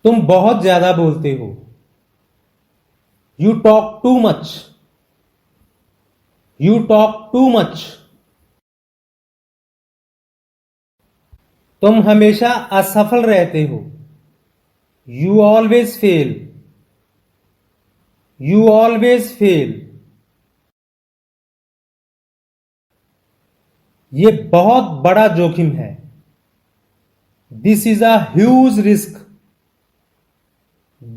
तुम बहुत ज्यादा बोलते हो। You talk too much. You talk too much. तुम हमेशा असफल रहते हो। You always fail. You always fail. ये बहुत बड़ा जोखिम है। This is a huge risk.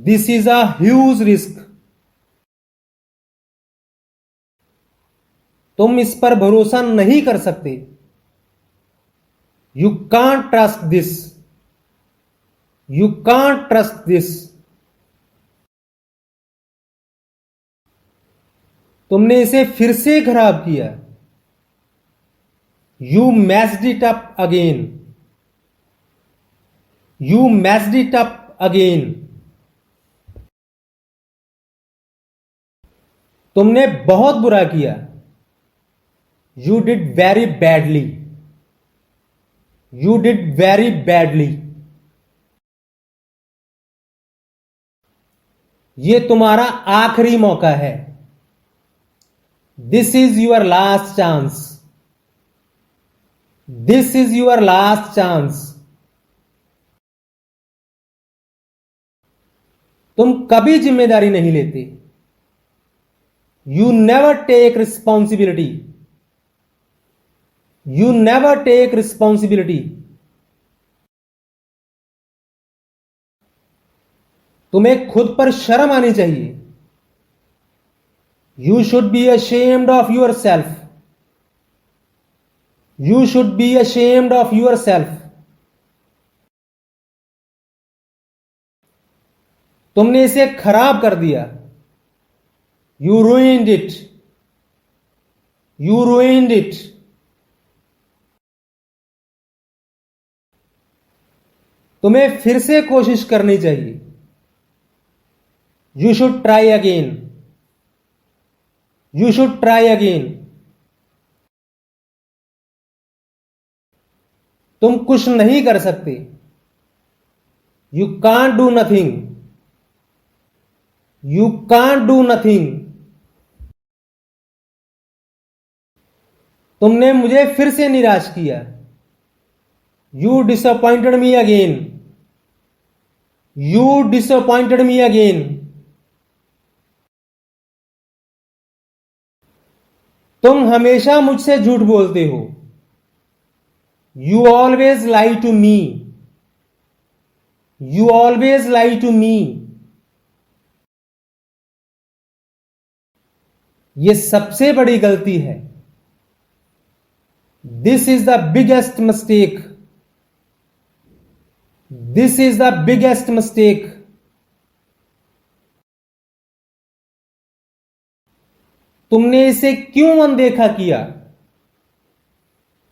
This is a huge risk. तुम इस पर भरोसा नहीं कर सकते। You can't trust this. You can't trust this. तुमने इसे फिर से खराब किया। You messed it up again. You messed it up again. तुमने बहुत बुरा किया। You did very badly. You did very badly. यह तुम्हारा आखिरी मौका है। This is your last chance. This is your last chance. तुम कभी जिम्मेदारी नहीं लेते। You never take responsibility. You never take responsibility. तुम्हें खुद पर शर्म आनी चाहिए। You should be ashamed of yourself. You should be ashamed of yourself. तुमने इसे खराब कर दिया। You ruined it. You ruined it. तुम्हें फिर से कोशिश करनी चाहिए। You should try again. You should try again. तुम कुछ नहीं कर सकते। You can't do nothing. You can't do nothing. तुमने मुझे फिर से निराश किया। You disappointed me again. You disappointed me again. तुम हमेशा मुझसे झूठ बोलते हो। You always lie to me. You always lie to me. यह सबसे बड़ी गलती है। This is the biggest mistake. This is the biggest mistake. तुमने इसे क्यों अनदेखा किया?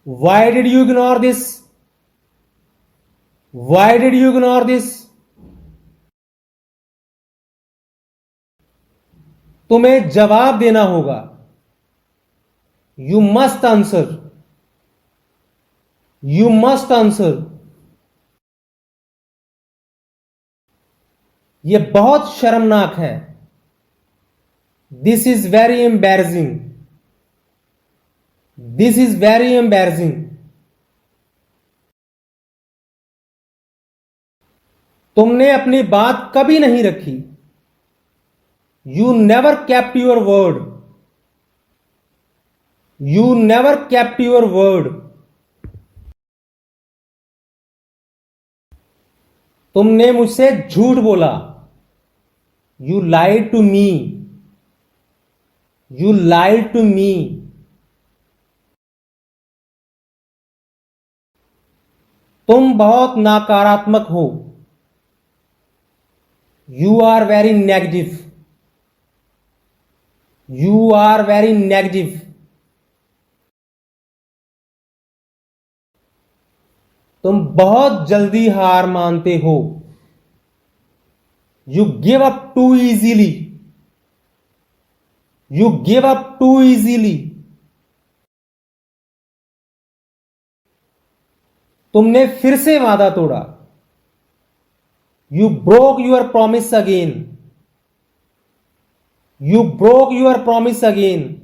Why did you ignore this? Why did you ignore this? तुम्हें जवाब देना होगा। You must answer. You must answer. यह बहुत शर्मनाक है। This is very embarrassing. This is very embarrassing. तुमने अपनी बात कभी नहीं रखी। You never kept your word. You never kept your word. तुमने मुझसे झूठ बोला। You lied to me. You lied to me. तुम बहुत नकारात्मक हो। You are very negative. You are very negative. तुम बहुत जल्दी हार मानते हो। You give up too easily. You give up too easily. तुमने फिर से वादा तोड़ा। You broke your promise again. You broke your promise again.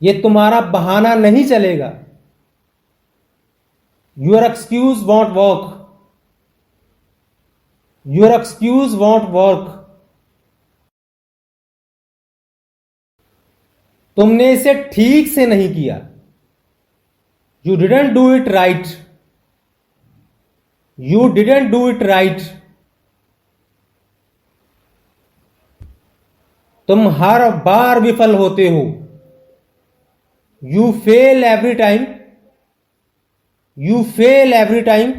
ये तुम्हारा बहाना नहीं चलेगा. Your excuse won't work. Your excuse won't work. तुमने इसे ठीक से नहीं किया. You didn't do it right. You didn't do it right. तुम हर बार विफल होते हो. You fail every time. You fail every time.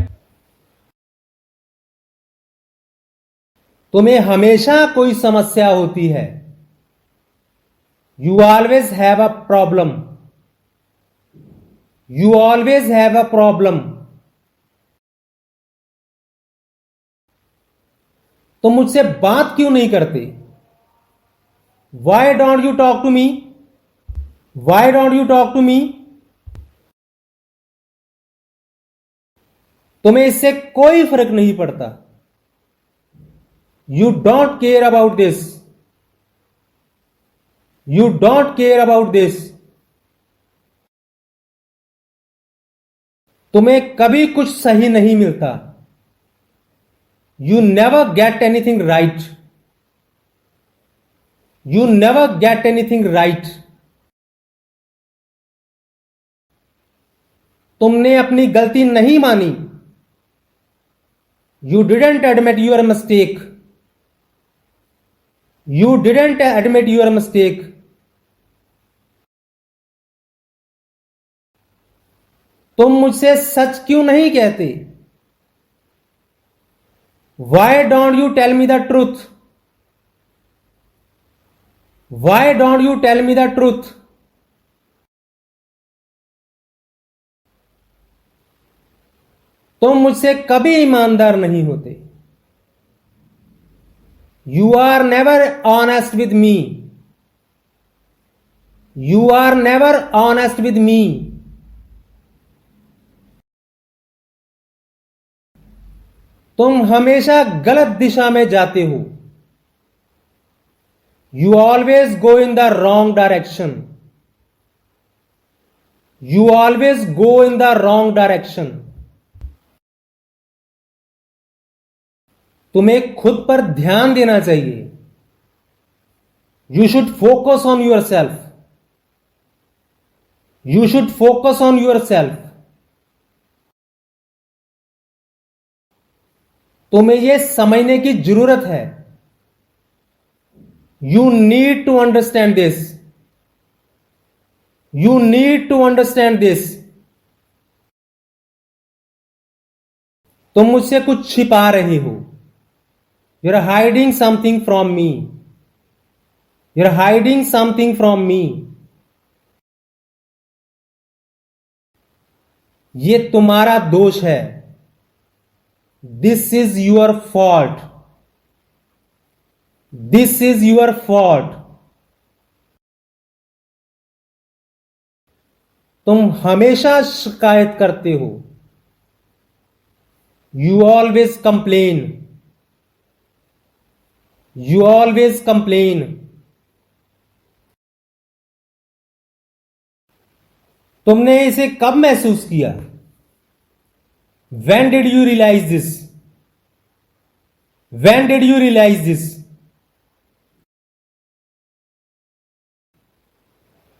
तुम्हें हमेशा कोई समस्या होती है. You always have a problem. You always have a problem. तुम मुझसे बात क्यों नहीं करते? Why don't you talk to me? Why don't you talk to me? तुम्हें इससे कोई फर्क नहीं पड़ता. You don't care about this. You don't care about this. तुम्हें कभी कुछ सही नहीं मिलता. You never get anything right. You never get anything right. तुमने अपनी गलती नहीं मानी. You didn't admit your mistake. You didn't admit your mistake. तुम मुझसे सच क्यों नहीं कहते? Why don't you tell me the truth? Why don't you tell me the truth? तुम मुझसे कभी ईमानदार नहीं होते. You are never honest with me. You are never honest with me. तुम हमेशा गलत दिशा में जाते हो. You always go in the wrong direction. You always go in the wrong direction. तुम्हें खुद पर ध्यान देना चाहिए. You should focus on yourself. You should focus on yourself. तुम्हें यह समझने की जरूरत है. You need to understand this. You need to understand this. तुम मुझसे कुछ छिपा रहे हो. You're hiding something from me. You're hiding something from me. ये तुम्हारा दोष है. This is your fault. This is your fault. तुम हमेशा शिकायत करते हो. You always complain. You always complain. तुमने इसे कब महसूस किया? When did you realize this? When did you realize this?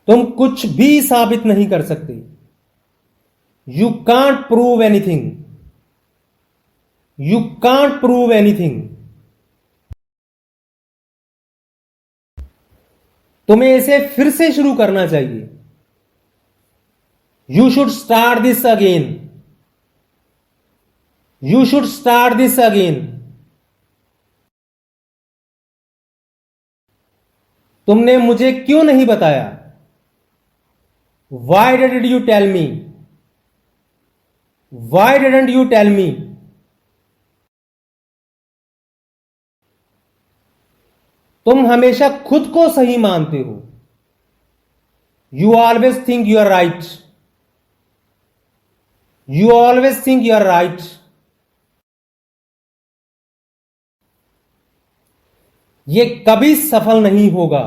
तुम कुछ भी साबित नहीं कर सकते. You can't prove anything. You can't prove anything. तुम्हें इसे फिर से शुरू करना चाहिए. You should start this again. You should start this again. तुमने मुझे क्यों नहीं बताया? Why didn't you tell me? Why didn't you tell me? तुम हमेशा खुद को सही मानते हो. You always think you are right. You always think you are right. ये कभी सफल नहीं होगा.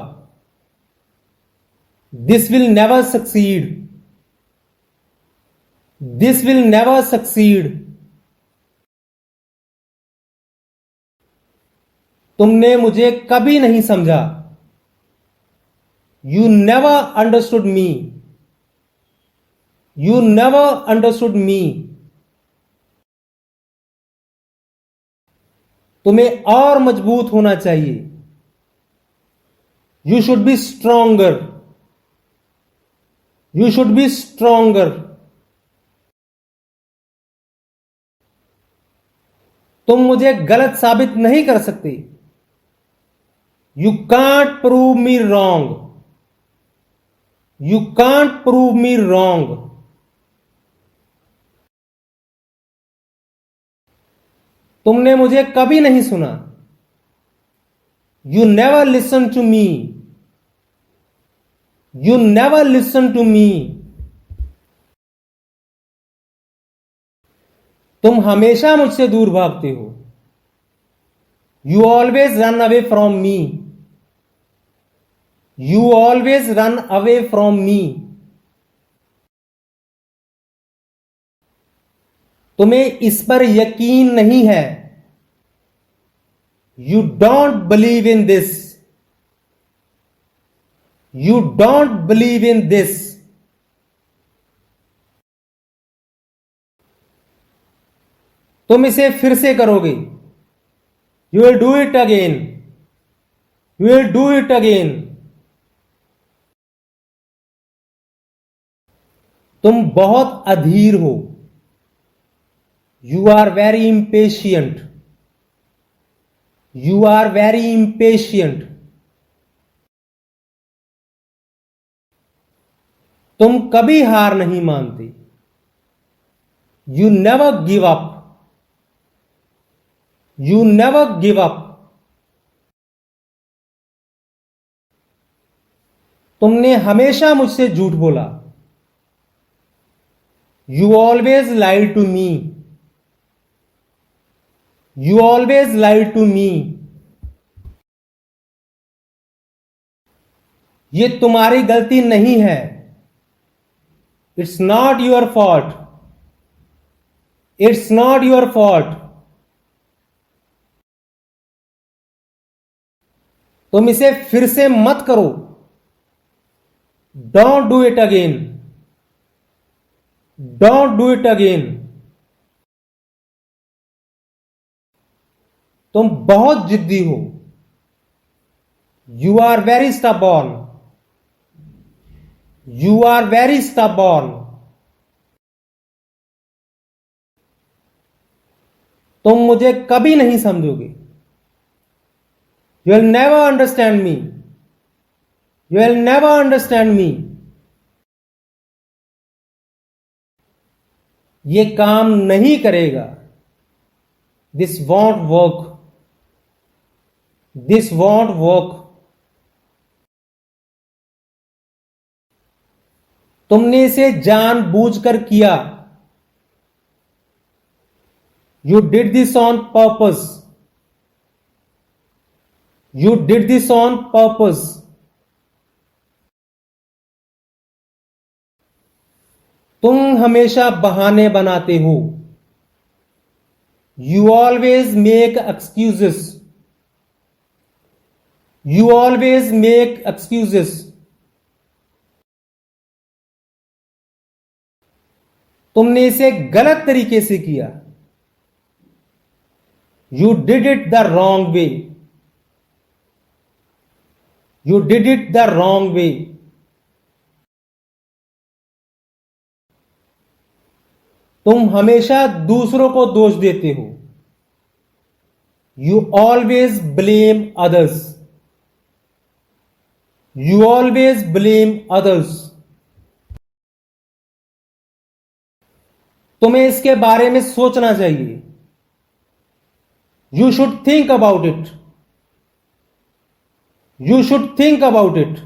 This will never succeed. This will never succeed. तुमने मुझे कभी नहीं समझा. You never understood me. You never understood me. तुम्हें और मजबूत होना चाहिए. You should be stronger. You should be stronger. तुम मुझे गलत साबित नहीं कर सकते. You can't prove me wrong. You can't prove me wrong. तुमने मुझे कभी नहीं सुना. You never listen to me. You never listen to me. तुम हमेशा मुझसे दूर भागते हो. You always run away from me. You always run away from me. तुम्हें इस पर यकीन नहीं है. You don't believe in this. You don't believe in this. तुम इसे फिर से करोगे. You will do it again. You will do it again. तुम बहुत अधीर हो. You are very impatient. You are very impatient. तुम कभी हार नहीं मानते. You never give up. You never give up. तुमने हमेशा मुझसे झूठ बोला. You always lied to me. You always lied to me. ये तुम्हारी गलती नहीं है. It's not your fault. It's not your fault. तुम इसे फिर से मत करो. Don't do it again. Don't do it again. तुम बहुत जिद्दी हो. You are very stubborn. You are very stubborn. तुम मुझे कभी नहीं समझोगे. You will never understand me. You will never understand me. ये काम नहीं करेगा. This won't work. This won't work. तुमने इसे जानबूझकर किया. You did this on purpose. You did this on purpose. तुम हमेशा बहाने बनाते हो. You always make excuses. You always make excuses. तुमने इसे गलत तरीके से किया. You did it the wrong way. You did it the wrong way. तुम हमेशा दूसरों को दोष देते हो. You always blame others. You always blame others. तुम्हें इसके बारे में सोचना चाहिए. You should think about it. You should think about it.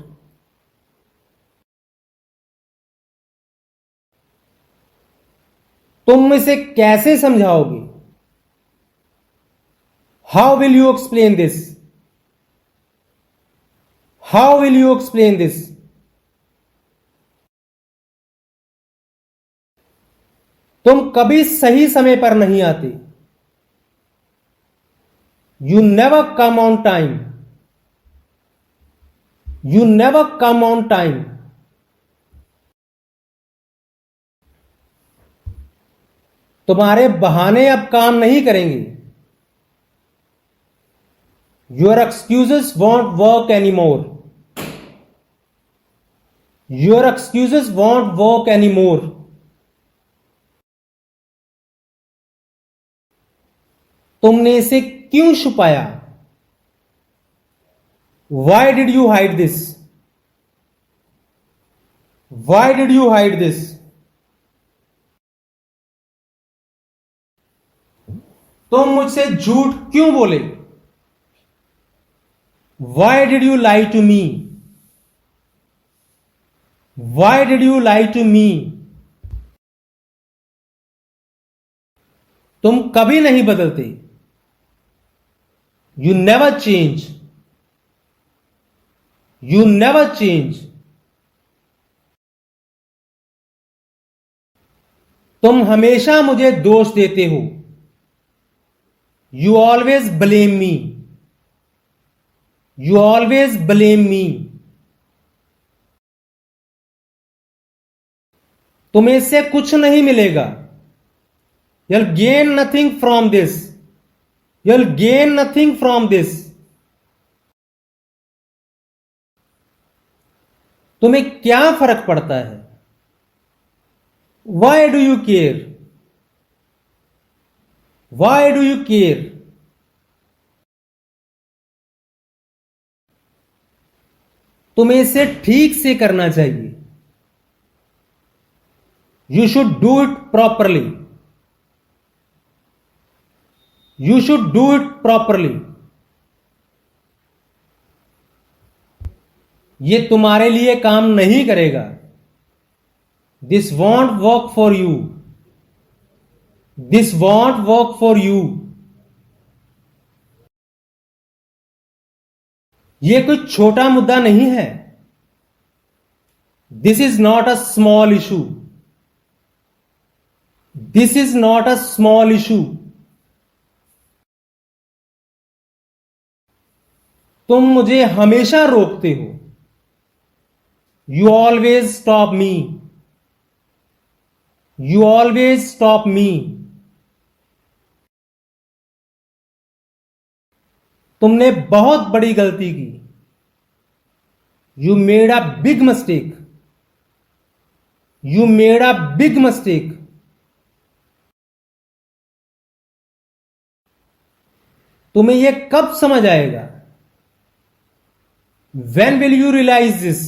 तुम इसे कैसे समझाओगे? How will you explain this? How will you explain this? तुम कभी सही समय पर नहीं आते। You never come on time. You never come on time. तुम्हारे बहाने अब काम नहीं करेंगे। Your excuses won't work any more. Your excuses won't work any more. तुमने इसे क्यों छुपाया? Why did you hide this? Why did you hide this? तुम मुझसे झूठ क्यों बोले? Y did you lie to me? Why did you lie to me? तुम कभी नहीं बदलते। You never change. You never change. तुम हमेशा मुझे दोष देते हो। You always blame me. You always blame me. तुम्हें इससे कुछ नहीं मिलेगा। You'll gain nothing from this. You'll gain nothing from this. तुम्हें क्या फर्क पड़ता है? Why do you care? Why do you care? तुम्हें इसे ठीक से करना चाहिए। You should do it properly. You should do it properly. ये तुम्हारे लिए काम नहीं करेगा। This won't work for you. This won't work for you. ये कोई छोटा मुद्दा नहीं है। This is not a small issue. This is not a small issue. तुम मुझे हमेशा रोकते हो। You always stop me. You always stop me. तुमने बहुत बड़ी गलती की। You made a big mistake. You made a big mistake. तुम्हें यह कब समझ आएगा? When will you realize this?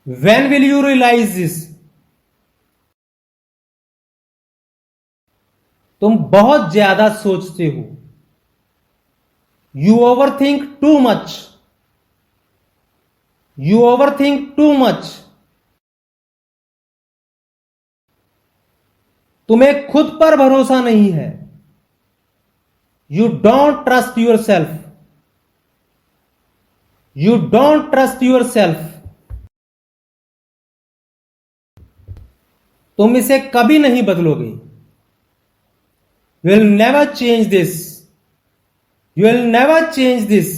When will you realize this? तुम बहुत ज्यादा सोचते हो। You overthink too much. You overthink too much. तुम्हें खुद पर भरोसा नहीं है। You don't trust yourself. You don't trust yourself. तुम इसे कभी नहीं बदलोगे। You will never change this. You will never change this.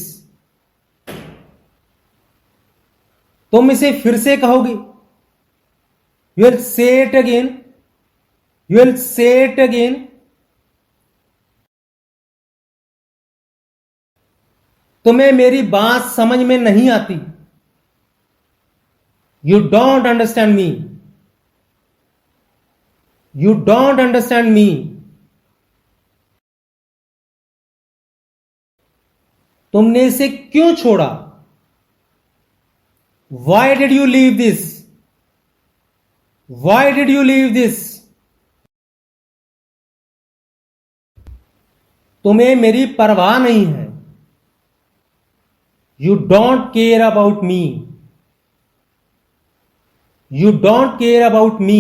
तुम इसे फिर से कहोगे। You will say it again. You will say it again. तुम्हें मेरी बात समझ में नहीं आती। You don't understand me. You don't understand me. तुमने इसे क्यों छोड़ा? Y did you leave this? Why did you leave this? तुम्हें मेरी परवाह नहीं है। You don't care about me. You don't care about me.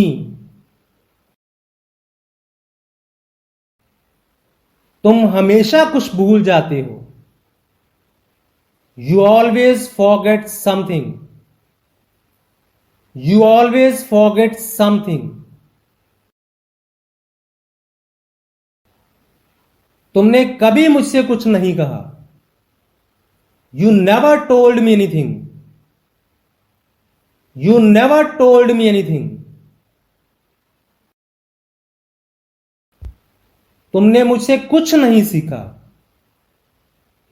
तुम हमेशा कुछ भूल जाते हो। You always forget something. You always forget something. तुमने कभी मुझसे कुछ नहीं कहा। You never told me anything. You never told me anything. तुमने मुझसे कुछ नहीं सीखा।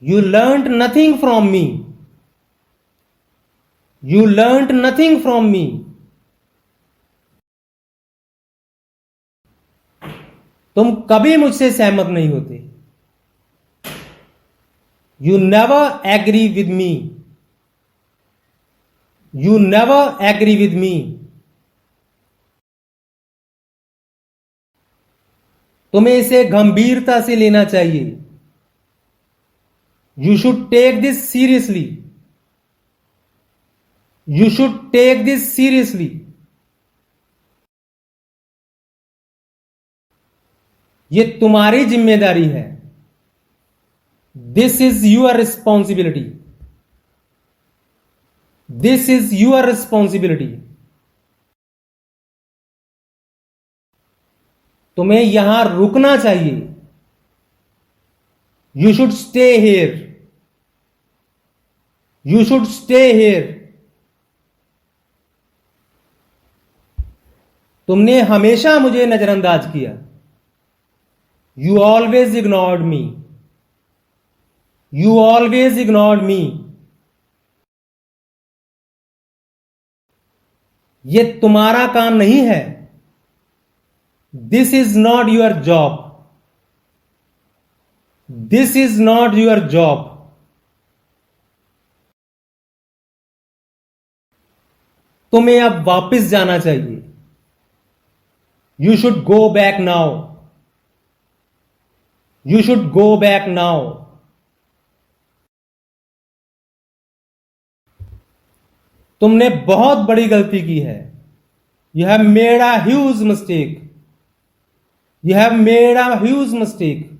You learned nothing from me. You learned nothing from me. तुम कभी मुझसे सहमत नहीं होते। You never agree with me. You never agree with me. तुम्हें इसे गंभीरता से लेना चाहिए। You should take this seriously. You should take this seriously. ये तुम्हारी जिम्मेदारी है। This is your responsibility. This is your responsibility. तुम्हें यहां रुकना चाहिए। You should stay here. You should stay here. तुमने हमेशा मुझे नजरअंदाज किया। You always ignored me. You always ignored me. ये तुम्हारा काम नहीं है। This is not your job. This is not your job. तुम्हें अब वापस जाना चाहिए। You should go back now. You should go back now. तुमने बहुत बड़ी गलती की है। You have made a huge mistake. You have made a huge mistake.